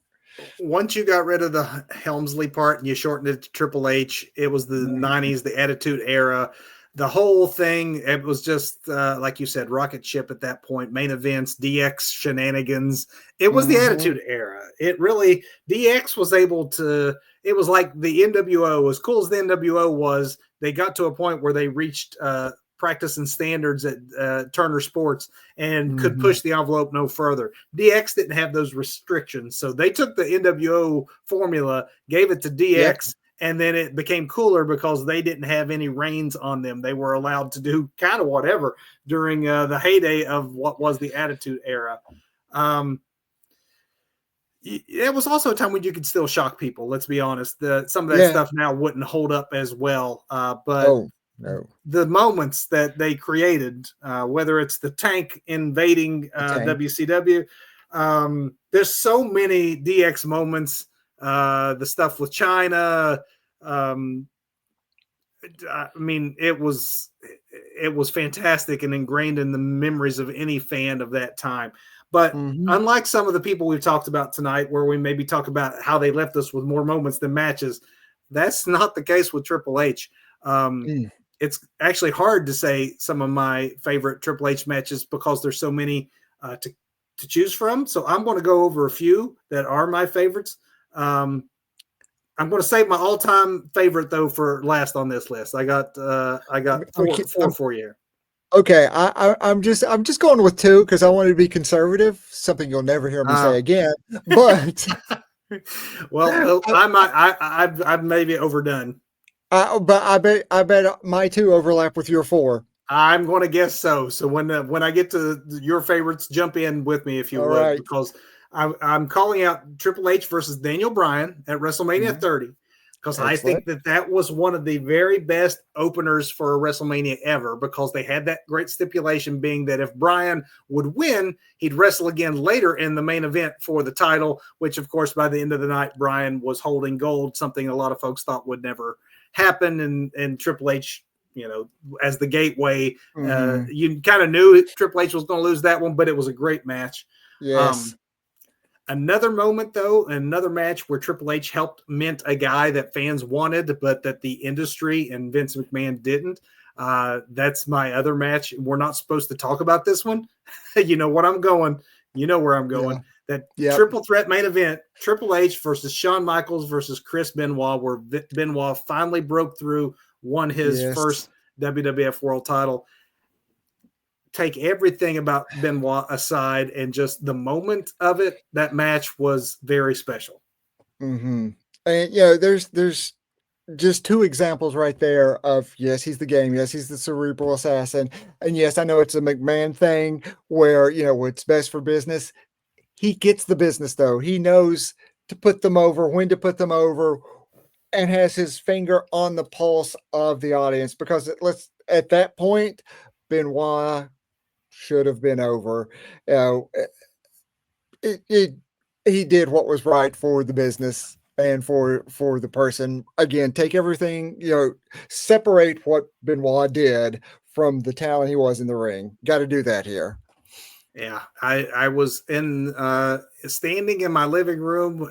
Speaker 2: Once you got rid of the Helmsley part and you shortened it to Triple H, it was the
Speaker 1: Mhm,
Speaker 2: 90s, the Attitude Era. The whole thing, it was just, like you said, rocket ship at that point, main events, DX shenanigans. It was the
Speaker 1: mhm,
Speaker 2: Attitude Era. It really, DX was able to, it was like the NWO, as cool as the NWO was, they got to a point where they reached practice and standards at Turner Sports and could
Speaker 1: mhm.
Speaker 2: push the envelope no further. DX didn't have those restrictions. So they took the NWO formula, gave it to
Speaker 1: Yep.
Speaker 2: DX, and then it became cooler because they didn't have any reins on them. They were allowed to do kind of whatever during the heyday of what was the Attitude Era. Um, it was also a time when you could still shock people. Let's be honest. Some of that
Speaker 1: Yeah.
Speaker 2: stuff now wouldn't hold up as well. But
Speaker 1: Oh, no.
Speaker 2: the moments that they created, whether it's the Tank invading
Speaker 1: The tank.
Speaker 2: WCW, there's so many DX moments. The stuff with China, um, I mean, it was fantastic and ingrained in the memories of any fan of that time. But
Speaker 1: Mhm.
Speaker 2: unlike some of the people we've talked about tonight, where we maybe talk about how they left us with more moments than matches, that's not the case with Triple H. Um,
Speaker 1: Mm.
Speaker 2: it's actually hard to say some of my favorite Triple H matches because there's so many to choose from. So I'm going to go over a few that are my favorites. I'm going to save my all-time favorite though for last on this list. I got four
Speaker 1: Okay,
Speaker 2: four for you.
Speaker 1: okay. I'm just going with two because I wanted to be conservative. Something you'll never hear me
Speaker 2: Uh,
Speaker 1: say again. But
Speaker 2: well,
Speaker 1: I,
Speaker 2: I might I've maybe overdone.
Speaker 1: I bet my two overlap with your four.
Speaker 2: I'm going to guess so. So when I get to your favorites, jump in with me if you
Speaker 1: All
Speaker 2: would,
Speaker 1: right.
Speaker 2: because I'm calling out Triple H versus Daniel Bryan at WrestleMania
Speaker 1: Mhm.
Speaker 2: 30, because I
Speaker 1: Excellent.
Speaker 2: think that was one of the very best openers for a WrestleMania ever, because they had that great stipulation being that if Bryan would win, he'd wrestle again later in the main event for the title, which of course by the end of the night Bryan was holding gold, something a lot of folks thought would never happened, and Triple H, as the gateway,
Speaker 1: Mhm.
Speaker 2: you kind of knew Triple H was going to lose that one, but it was a great match.
Speaker 1: Yes.
Speaker 2: Another moment, though, another match where Triple H helped mint a guy that fans wanted, but that the industry and Vince McMahon didn't. That's my other match. We're not supposed to talk about this one. You know what I'm going. You know where I'm
Speaker 1: Yeah.
Speaker 2: going. That
Speaker 1: Yep.
Speaker 2: triple threat main event, Triple H versus Shawn Michaels versus Chris Benoit, where Benoit finally broke through, won his
Speaker 1: Yes.
Speaker 2: first WWF World Title. Take everything about Benoit aside, and just the moment of it, that match was very special.
Speaker 1: Mhm. And, there's just two examples right there of, yes, he's the game. Yes, he's the cerebral assassin. And yes, I know it's a McMahon thing where, what's best for business. He gets the business though. He knows to put them over, when to put them over, and has his finger on the pulse of the audience because at that point, Benoit should have been over. You know, it he did what was right for the business and for the person. Again, take everything, separate what Benoit did from the talent he was in the ring. Got to do that here.
Speaker 2: Yeah, I was in standing in my living room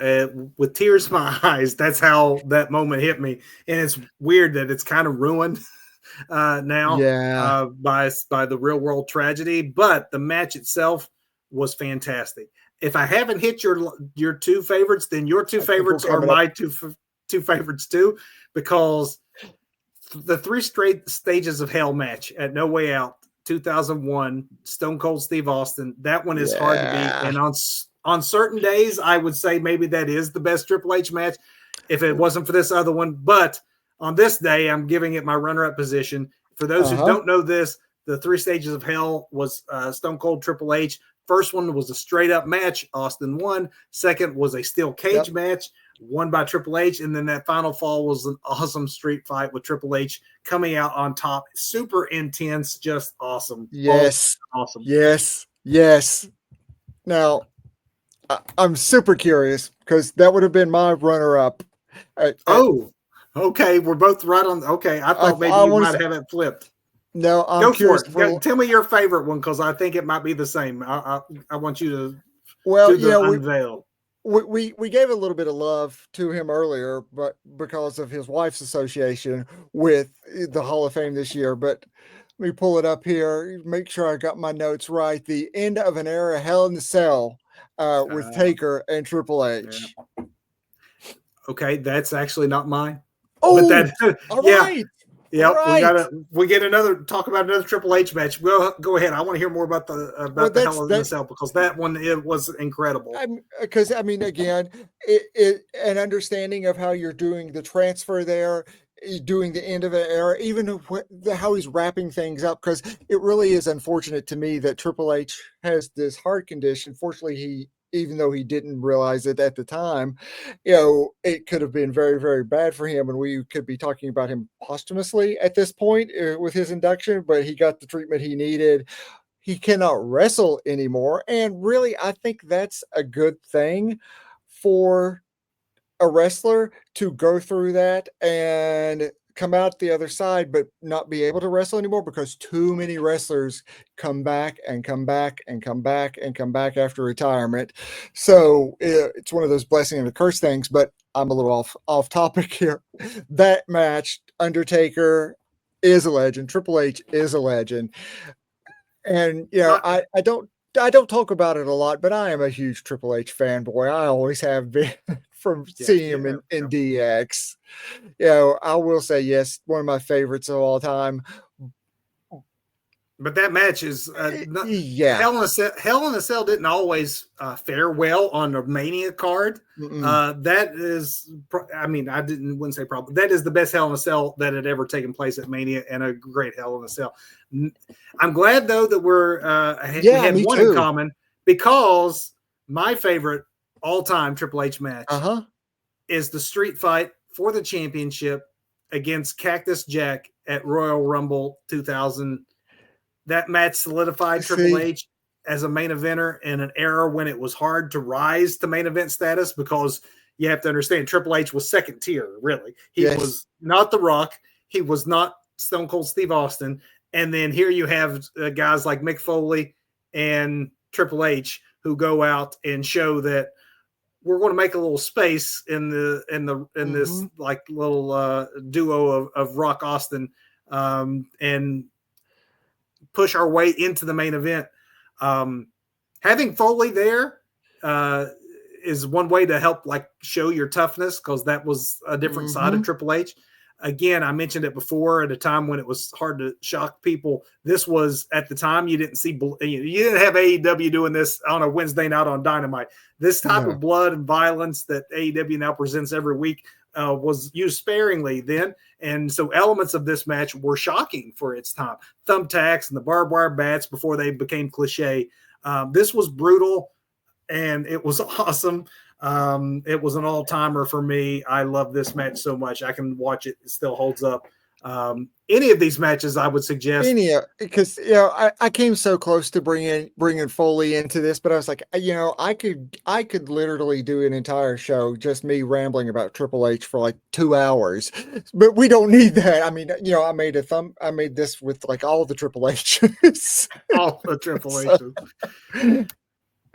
Speaker 2: with tears in my eyes. That's how that moment hit me, and it's weird that it's kind of ruined now
Speaker 1: Yeah.
Speaker 2: by the real world tragedy. But the match itself was fantastic. If I haven't hit your two favorites, then your two
Speaker 1: I think we're
Speaker 2: favorites are
Speaker 1: coming up.
Speaker 2: my two favorites too, because the three straight stages of hell match at No Way Out 2001, Stone Cold Steve Austin. That one is hard to beat,
Speaker 1: Yeah.
Speaker 2: and on certain days I would say maybe that is the best Triple H match if it wasn't for this other one. But on this day, I'm giving it my runner-up position. For those who
Speaker 1: Uh-huh.
Speaker 2: don't know this, the three stages of hell was Stone Cold Triple H. First one was a straight-up match. Austin won. Second was a steel cage
Speaker 1: Yep.
Speaker 2: match, won by Triple H. And then that final fall was an awesome street fight with Triple H coming out on top. Super intense, just awesome. All
Speaker 1: Yes.
Speaker 2: awesome.
Speaker 1: Yes. Yes. Now, I'm super curious because that would have been my runner up.
Speaker 2: Oh, okay. We're both right on. Okay. I thought maybe
Speaker 1: I
Speaker 2: you
Speaker 1: want
Speaker 2: might
Speaker 1: to.
Speaker 2: have it flipped.
Speaker 1: No, I'm
Speaker 2: Go for
Speaker 1: curious
Speaker 2: it.
Speaker 1: for.
Speaker 2: Tell me your favorite one, because I think it might be the same. I want you to
Speaker 1: Well,
Speaker 2: do the unveil.
Speaker 1: we gave a little bit of love to him earlier, but because of his wife's association with the Hall of Fame this year. But let me pull it up here. Make sure I got my notes right. The end of an era, Hell in the Cell, with Taker and Triple
Speaker 2: Yeah.
Speaker 1: H.
Speaker 2: Okay, that's actually not mine. But
Speaker 1: Oh,
Speaker 2: that,
Speaker 1: all
Speaker 2: yeah,
Speaker 1: right, all
Speaker 2: yep.
Speaker 1: right.
Speaker 2: We get another talk about another Triple H match. Go ahead. I want to hear more about
Speaker 1: Well,
Speaker 2: the
Speaker 1: that's
Speaker 2: Hell in the
Speaker 1: that.
Speaker 2: Cell, because that one, it was incredible.
Speaker 1: Because I mean, again, an understanding of how you're doing the transfer there, doing the end of an era, even how he's wrapping things up. Because it really is unfortunate to me that Triple H has this heart condition. Fortunately, even though he didn't realize it at the time, it could have been very, very bad for him, and we could be talking about him posthumously at this point with his induction. But he got the treatment he needed. He cannot wrestle anymore. And really, I think that's a good thing for a wrestler to go through that and come out the other side, but not be able to wrestle anymore because too many wrestlers come back and come back and come back and come back after retirement. So it's one of those blessing and a curse things, but I'm a little off topic here. That match, Undertaker is a legend. Triple H is a legend. And,
Speaker 2: My,
Speaker 1: I don't talk about it a lot, but I am a huge Triple H fanboy. I always have been from
Speaker 2: yes,
Speaker 1: seeing him
Speaker 2: yeah,
Speaker 1: in
Speaker 2: yeah.
Speaker 1: DX. I will say, yes, one of my favorites of all time.
Speaker 2: But that match is
Speaker 1: Yeah.
Speaker 2: Hell in a Cell didn't always fare well on the Mania card.
Speaker 1: Mm-mm.
Speaker 2: That is, I mean, wouldn't say problem. That is the best Hell in a Cell that had ever taken place at Mania, and a great Hell in a Cell. I'm glad though that we
Speaker 1: Yeah,
Speaker 2: had
Speaker 1: me
Speaker 2: one in
Speaker 1: too.
Speaker 2: common, because my favorite all-time Triple H match
Speaker 1: Uh-huh.
Speaker 2: is the street fight for the championship against Cactus Jack at Royal Rumble 2000. That match solidified Triple
Speaker 1: See,
Speaker 2: H as a main eventer in an era when it was hard to rise to main event status, because you have to understand Triple H was second tier, really. He
Speaker 1: Yes.
Speaker 2: was not The Rock. He was not Stone Cold Steve Austin. And then here you have guys like Mick Foley and Triple H who go out and show that we're going to make a little space in this like little duo of Rock Austin and push our way into the main event. Having Foley there is one way to help like show your toughness, because that was a different side of Triple H. Again, I mentioned it before, at a time when it was hard to shock people. This was at the time you didn't have AEW doing this on a Wednesday night on Dynamite. This type of blood and violence that AEW now presents every week was used sparingly then. And so elements of this match were shocking for its time. Thumbtacks and the barbed wire bats before they became cliche. This was brutal and it was awesome. It was an all-timer for me. I love this match so much. I can watch it. It still holds up. Any of these matches, I would suggest.
Speaker 1: Because I came so close to bringing Foley into this, but I was like, I could literally do an entire show just me rambling about Triple H for like 2 hours, but we don't need that. I mean, I made this with like all the Triple H's,
Speaker 2: all the Triple H's.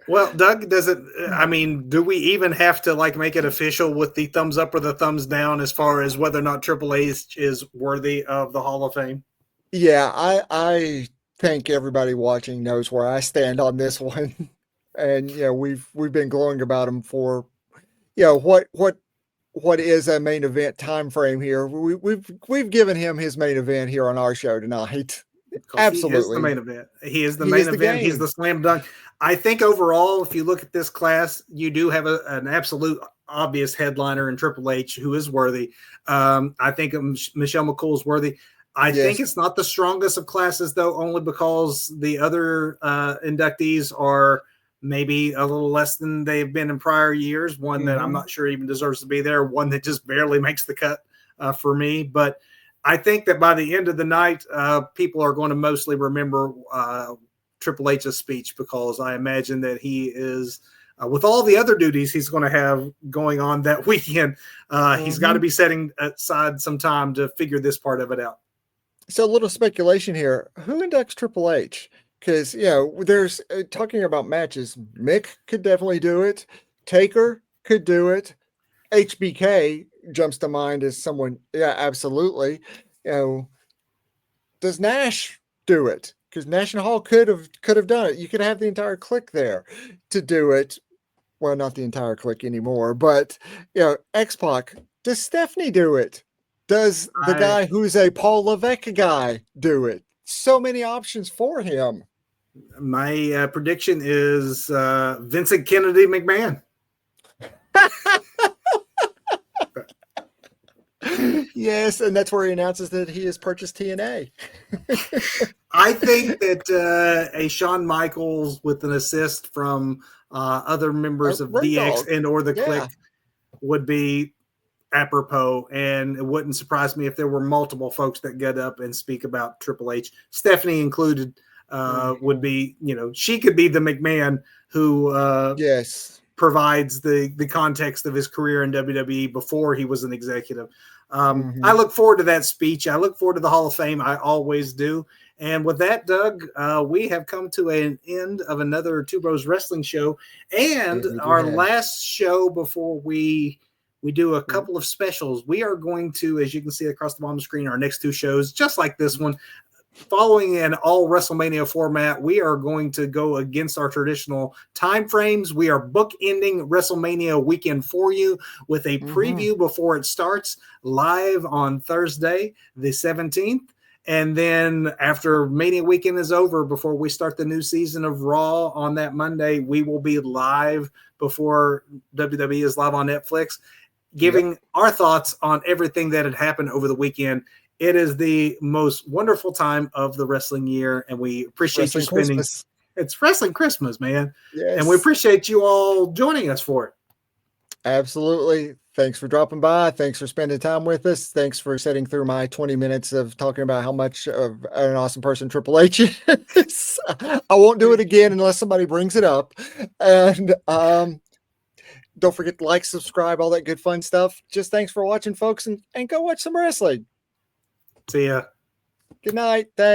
Speaker 2: Well, Doug, do we even have to like make it official with the thumbs up or the thumbs down as far as whether or not Triple H is worthy of the Hall of Fame?
Speaker 1: Yeah, I think everybody watching knows where I stand on this one. And we've been glowing about him for what is a main event time frame here. We've given him his main event here on our show tonight. Absolutely.
Speaker 2: He is the main event. He is the main event. He's the slam dunk. I think overall, if you look at this class, you do have an absolute obvious headliner in Triple H who is worthy. I think Michelle McCool is worthy. I think it's not the strongest of classes, though, only because the other inductees are maybe a little less than they've been in prior years. One that I'm not sure even deserves to be there. One that just barely makes the cut for me. But I think that by the end of the night, people are going to mostly remember Triple H's speech, because I imagine that he is, with all the other duties he's going to have going on that weekend, he's got to be setting aside some time to figure this part of it out.
Speaker 1: So a little speculation here. Who inducts Triple H? Because, there's talking about matches. Mick could definitely do it. Taker could do it. HBK jumps to mind as someone. Yeah, absolutely. Does Nash do it? Because Nash and Hall could have done it. You could have the entire clique there to do it. Well, not the entire clique anymore, but X-Pac. Does Stephanie do it? Does the guy who's a Paul Levesque guy do it? So many options for him.
Speaker 2: My prediction is Vincent Kennedy McMahon.
Speaker 1: Yes, and that's where he announces that he has purchased TNA.
Speaker 2: I think that a Shawn Michaels with an assist from other members of DX and or the Clique would be apropos, and it wouldn't surprise me if there were multiple folks that get up and speak about Triple H, Stephanie included. Would be, she could be the McMahon who provides the context of his career in WWE before he was an executive. I look forward to that speech. I look forward to the Hall of Fame. I always do. And with that, Doug, we have come to an end of another Two Bros Wrestling show, and our last show before we do a couple of specials. We are going to, as you can see across the bottom of the screen, our next two shows, just like this one, following an all WrestleMania format. We are going to go against our traditional time frames. We are bookending WrestleMania weekend for you with a preview before it starts live on Thursday, the 17th. And then after Mania weekend is over, before we start the new season of Raw on that Monday, we will be live before WWE is live on Netflix, giving our thoughts on everything that had happened over the weekend. It is the most wonderful time of the wrestling year, and we appreciate you spending. Christmas. It's Wrestling Christmas, man. Yes. And we appreciate you all joining us for it.
Speaker 1: Absolutely. Thanks for dropping by. Thanks for spending time with us. Thanks for sitting through my 20 minutes of talking about how much of an awesome person Triple H is. I won't do it again unless somebody brings it up. And Don't forget to like, subscribe, all that good fun stuff. Just thanks for watching, folks, and go watch some wrestling.
Speaker 2: See ya.
Speaker 1: Good night. Thanks.